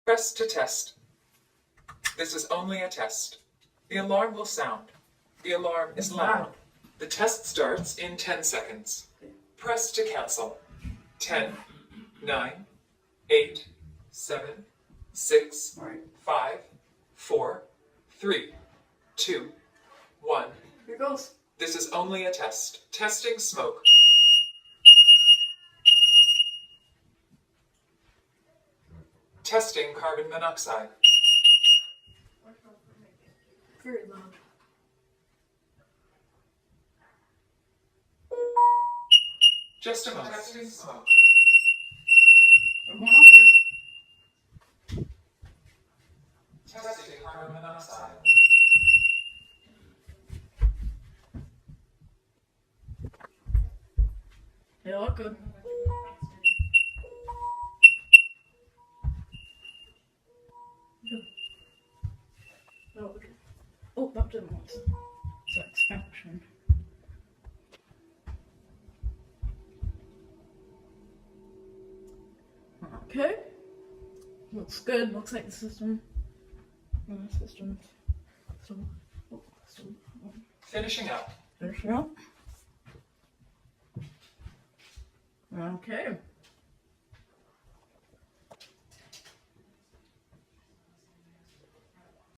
Press to test. This is only a test. The alarm will sound. The alarm is loud. The test starts in 10 seconds. Press to cancel. 10, 9, 8, 7, 6, 5, 4, 3, 2, 1. Here goes. This is only a test. Testing smoke. Testing carbon monoxide. Very loud. Just a moment. Testing smoke. I'm going off here. Testing carbon monoxide. They all good. Oh, okay. Oh, that didn't want to. It's expansion. Okay. Looks good. Looks like the system. System. Finishing up. Finishing up. Okay.